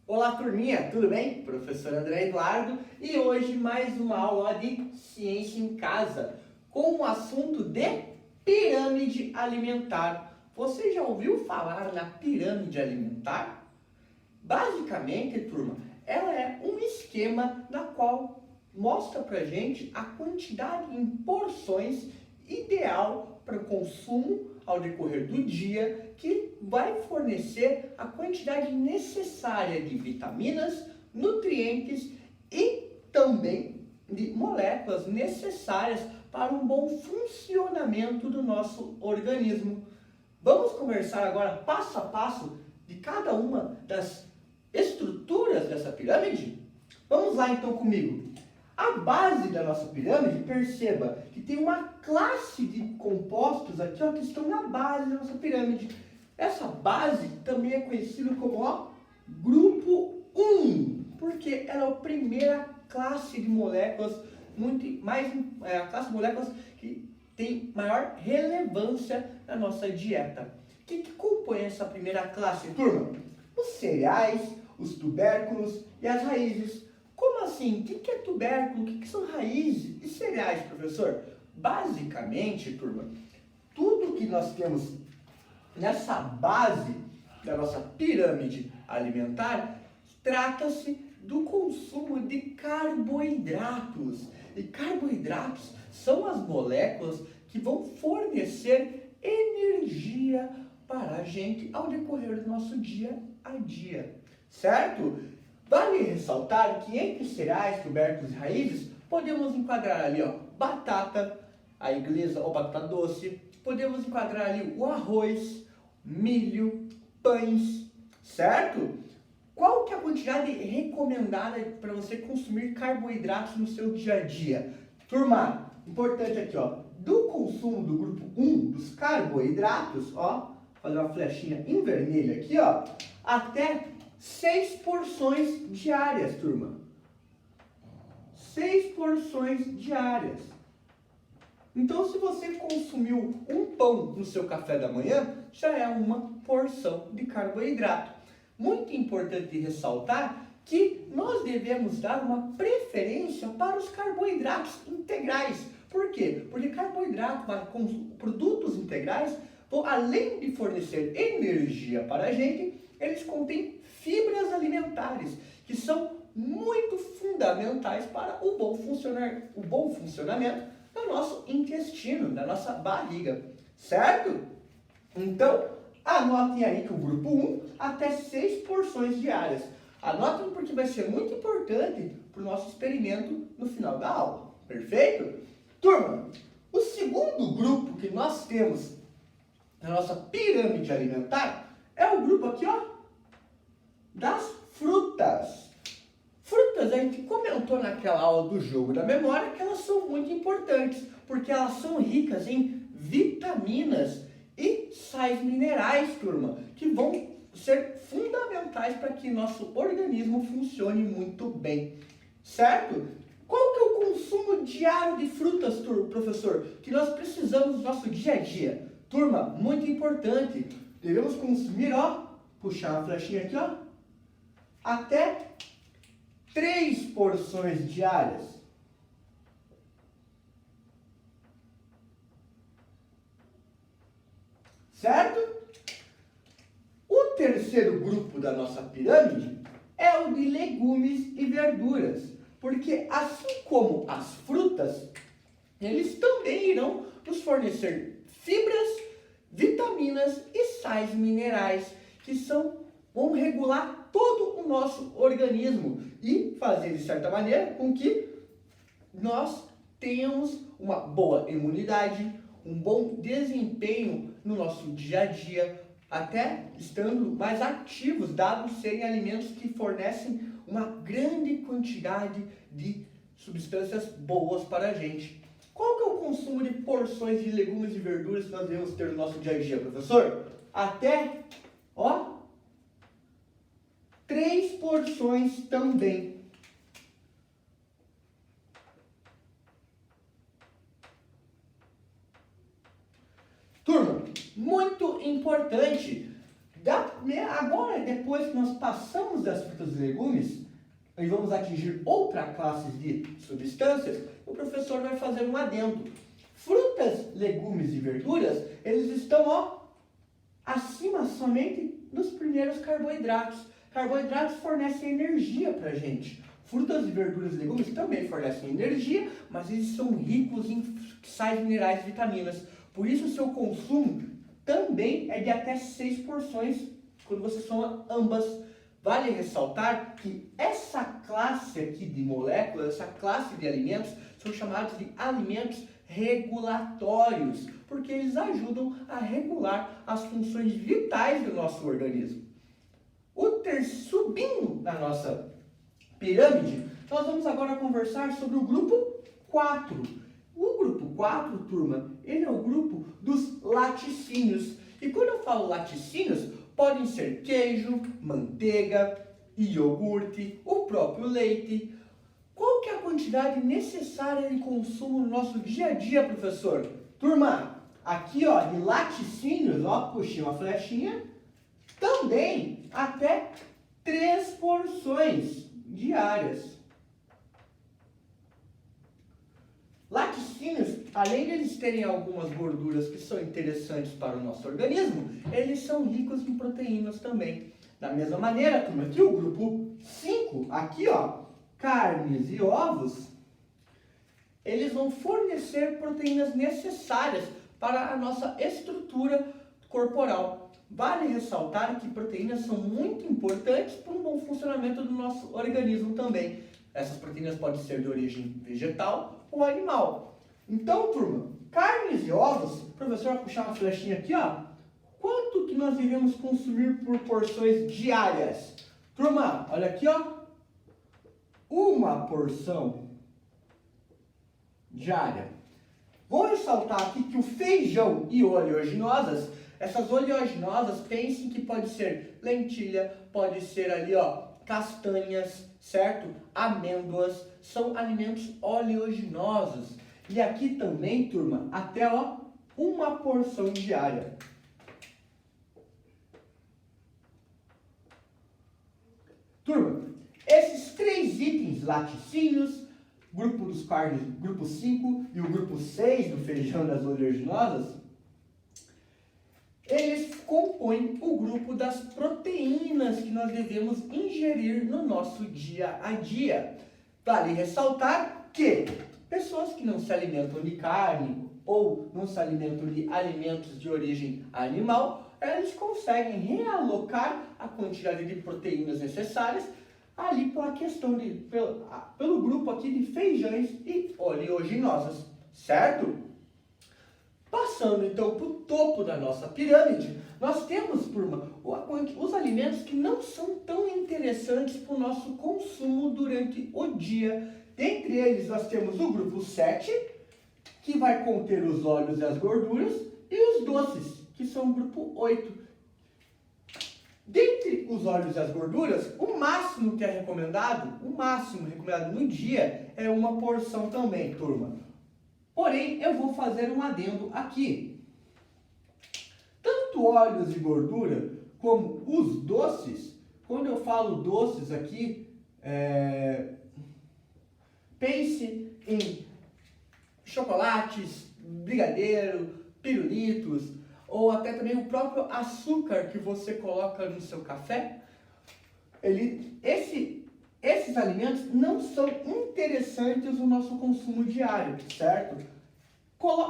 Olá, turminha, tudo bem? Professor André Eduardo e hoje mais uma aula de Ciência em Casa com o assunto de pirâmide alimentar. Você já ouviu falar na pirâmide alimentar? Basicamente, turma, ela é um esquema na qual mostra pra gente a quantidade em porções ideal para o consumo ao decorrer do dia, que vai fornecer a quantidade necessária de vitaminas, nutrientes e também de moléculas necessárias para um bom funcionamento do nosso organismo. Vamos conversar agora passo a passo de cada uma das estruturas dessa pirâmide? Vamos lá então comigo. A base da nossa pirâmide, perceba que tem uma classe de compostos aqui, ó, que estão na base da nossa pirâmide. Essa base também é conhecida como, ó, grupo 1, porque ela é a primeira classe de moléculas, a classe de moléculas que tem maior relevância na nossa dieta. O que compõe essa primeira classe, turma? Os cereais, os tubérculos e as raízes. Como assim? O que é tubérculo? O que são raízes e cereais, professor? Basicamente, turma, tudo que nós temos nessa base da nossa pirâmide alimentar trata-se do consumo de carboidratos. E carboidratos são as moléculas que vão fornecer energia para a gente ao decorrer do nosso dia a dia, certo? Vale ressaltar que entre cereais, tubérculos e raízes, podemos enquadrar ali, ó, batata, a inglesa ou batata doce, podemos enquadrar ali o arroz, milho, pães, certo? Qual que é a quantidade recomendada para você consumir carboidratos no seu dia a dia? Turma, importante aqui, ó, do consumo do grupo 1 dos carboidratos, ó, fazer uma flechinha em vermelho aqui, ó, até 6 porções diárias, turma. 6 porções diárias. Então, se você consumiu um pão no seu café da manhã, já é uma porção de carboidrato. Muito importante ressaltar que nós devemos dar uma preferência para os carboidratos integrais. Por quê? Porque carboidrato, com produtos integrais, além de fornecer energia para a gente, eles contêm fibras alimentares, que são muito fundamentais para o bom funcionamento do nosso intestino, da nossa barriga, certo? Então, anotem aí que o grupo 1, até 6 porções diárias. Anotem porque vai ser muito importante para o nosso experimento no final da aula, perfeito? Turma, o segundo grupo que nós temos na nossa pirâmide alimentar é o grupo aqui, ó, das frutas. Frutas, a gente comentou naquela aula do jogo da memória que elas são muito importantes, porque elas são ricas em vitaminas e sais minerais, turma, que vão ser fundamentais para que nosso organismo funcione muito bem, certo? Qual que é o consumo diário de frutas, professor, que nós precisamos no nosso dia a dia? Turma, muito importante, devemos consumir, ó, puxar a flechinha aqui, ó, até 3 porções diárias. Certo? O terceiro grupo da nossa pirâmide é o de legumes e verduras, porque assim como as frutas, eles também irão nos fornecer fibras, vitaminas e sais minerais, que vão regular todo o nosso organismo e fazer, de certa maneira, com que nós tenhamos uma boa imunidade, um bom desempenho no nosso dia a dia, até estando mais ativos, dados serem alimentos que fornecem uma grande quantidade de substâncias boas para a gente. Qual que é o consumo de porções de legumes e verduras que nós devemos ter no nosso dia a dia, professor? Até, ó, 3 porções também. Turma, muito importante Agora, depois que nós passamos das frutas e legumes, e vamos atingir outra classe de substâncias, o professor vai fazer um adendo. Frutas, legumes e verduras, eles estão acima somente dos primeiros carboidratos. Carboidratos fornecem energia para a gente. Frutas, verduras e legumes também fornecem energia, mas eles são ricos em sais minerais e vitaminas. Por isso, o seu consumo também é de até 6 porções quando você soma ambas. Vale ressaltar que essa classe aqui de moléculas, essa classe de alimentos, são chamados de alimentos regulatórios, porque eles ajudam a regular as funções vitais do nosso organismo. Subindo na nossa pirâmide, nós vamos agora conversar sobre o grupo 4. O grupo 4, turma, ele é o grupo dos laticínios. E quando eu falo laticínios, podem ser queijo, manteiga, iogurte, o próprio leite. Qual que é a quantidade necessária de consumo no nosso dia a dia, professor? Turma, aqui de laticínios, puxei uma flechinha, também até 3 porções diárias. Laticínios, além de eles terem algumas gorduras que são interessantes para o nosso organismo, eles são ricos em proteínas também. Da mesma maneira, turma, que o grupo 5, aqui carnes e ovos, eles vão fornecer proteínas necessárias para a nossa estrutura corporal. Vale ressaltar que proteínas são muito importantes para um bom funcionamento do nosso organismo também. Essas proteínas podem ser de origem vegetal ou animal. Então, turma, carnes e ovos, o professor vai puxar uma flechinha aqui, quanto que nós devemos consumir por porções diárias? Turma, olha aqui, uma porção diária. Vou ressaltar aqui que o feijão e oleaginosas, essas oleaginosas, pensem que pode ser lentilha, pode ser ali, castanhas, certo? Amêndoas, são alimentos oleaginosos. E aqui também, turma, até uma porção diária. Turma, esses 3 itens, laticínios, grupo dos carnes, grupo 5 e o grupo 6 do feijão das oleaginosas, eles compõem o grupo das proteínas que nós devemos ingerir no nosso dia a dia. Vale ressaltar que pessoas que não se alimentam de carne ou não se alimentam de alimentos de origem animal, eles conseguem realocar a quantidade de proteínas necessárias ali pela questão pelo grupo aqui de feijões e oleaginosas, certo? Passando então para o topo da nossa pirâmide, nós temos, turma, os alimentos que não são tão interessantes para o nosso consumo durante o dia. Dentre eles, nós temos o grupo 7, que vai conter os óleos e as gorduras, e os doces, que são o grupo 8. Dentre os óleos e as gorduras, o máximo recomendado no dia é uma porção também, turma. Porém, eu vou fazer um adendo aqui. Tanto óleos e gordura, como os doces, quando eu falo doces aqui, pense em chocolates, brigadeiro, pirulitos, ou até também o próprio açúcar que você coloca no seu café. Esses alimentos não são interessantes no nosso consumo diário, certo?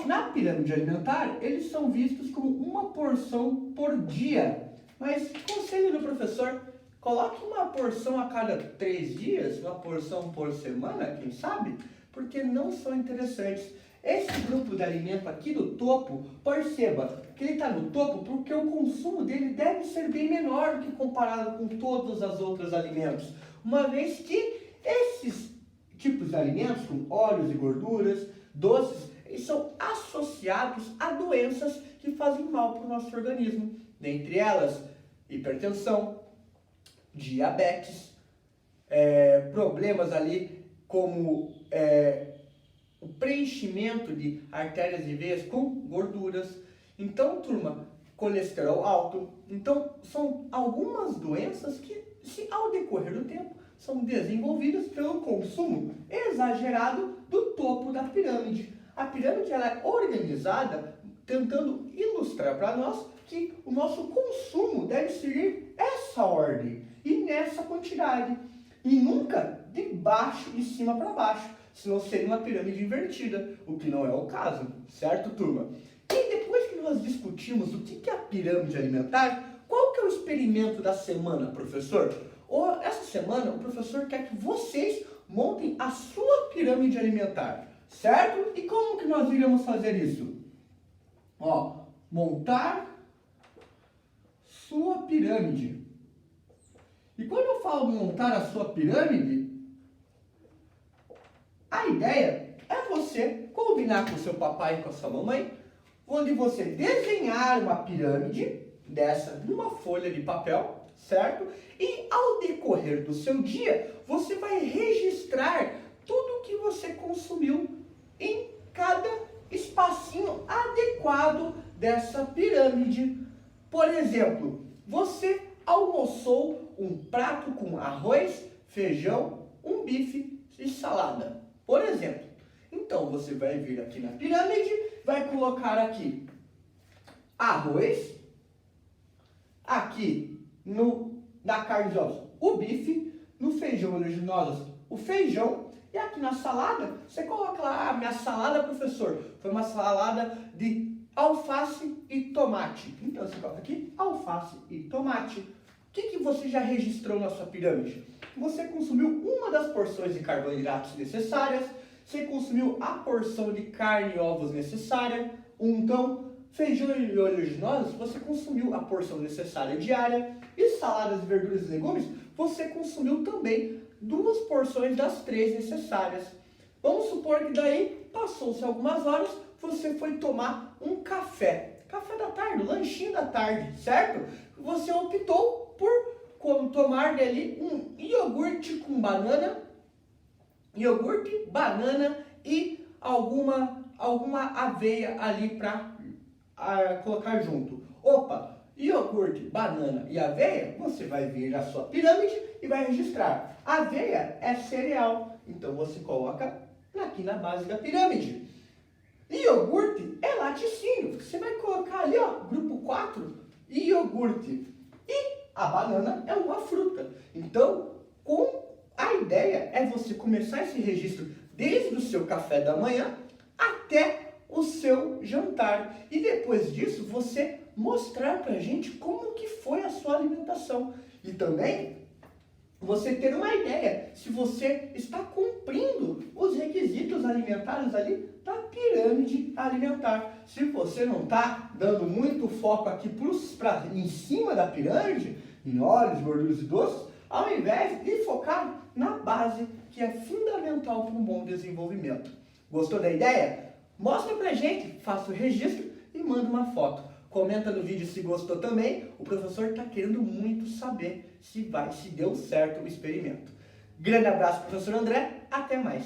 Na pirâmide alimentar, eles são vistos como uma porção por dia. Mas, conselho do professor, coloque uma porção a cada 3 dias, uma porção por semana, quem sabe? Porque não são interessantes. Esse grupo de alimento aqui do topo, perceba que ele está no topo porque o consumo dele deve ser bem menor do que comparado com todos os outros alimentos. Uma vez que esses tipos de alimentos, com óleos e gorduras, doces, eles são associados a doenças que fazem mal para o nosso organismo. Dentre elas, hipertensão, diabetes, problemas ali como o preenchimento de artérias e veias com gorduras. Então, turma, colesterol alto. Então, são algumas doenças que, ao decorrer do tempo, são desenvolvidas pelo consumo exagerado do topo da pirâmide. A pirâmide ela é organizada tentando ilustrar para nós que o nosso consumo deve seguir essa ordem e nessa quantidade, e nunca de baixo de cima para baixo, senão seria uma pirâmide invertida, o que não é o caso, certo, turma? E depois que nós discutimos o que é a pirâmide alimentar, qual que é o experimento da semana, professor? Essa semana o professor quer que vocês montem a sua pirâmide alimentar, certo? E como que nós iremos fazer isso? Ó, montar sua pirâmide. E quando eu falo montar a sua pirâmide, a ideia é você combinar com o seu papai e com a sua mamãe, onde você desenhar uma pirâmide dessa numa folha de papel, certo? E ao decorrer do seu dia, você vai registrar tudo que você consumiu em cada espacinho adequado dessa pirâmide. Por exemplo, você almoçou um prato com arroz, feijão, um bife e salada, por exemplo. Então você vai vir aqui na pirâmide, vai colocar aqui arroz, aqui na carne de ovos o bife, no feijão oleaginoso o feijão, e aqui na salada você coloca lá, minha salada, professor, foi uma salada de alface e tomate. Então você coloca aqui alface e tomate. O que você já registrou na sua pirâmide? Você consumiu uma das porções de carboidratos necessárias, você consumiu a porção de carne e ovos necessária, então feijão e oleaginosos, você consumiu a porção necessária diária, e saladas, verduras e legumes, você consumiu também 2 porções das 3 necessárias. Vamos supor que daí, passou-se algumas horas, você foi tomar um café da tarde, um lanchinho da tarde, certo? Você optou por tomar dali um iogurte com banana, e alguma aveia ali para colocar junto. Opa, iogurte, banana e aveia, você vai vir na sua pirâmide e vai registrar. Aveia é cereal, então você coloca aqui na base da pirâmide. Iogurte é laticínio, você vai colocar ali, ó, grupo 4, iogurte. E a banana é uma fruta. Então, a ideia é você começar esse registro desde o seu café da manhã até o seu jantar. E depois disso, você mostrar pra gente como que foi a sua alimentação. E também você ter uma ideia se você está cumprindo os requisitos alimentares ali da pirâmide alimentar. Se você não está dando muito foco aqui em cima da pirâmide, em óleos, gorduras e doces, ao invés de focar na base, que é fundamental para um bom desenvolvimento. Gostou da ideia? Mostra pra gente, faça o registro e manda uma foto. Comenta no vídeo se gostou também. O professor está querendo muito saber se deu certo o experimento. Grande abraço, professor André. Até mais.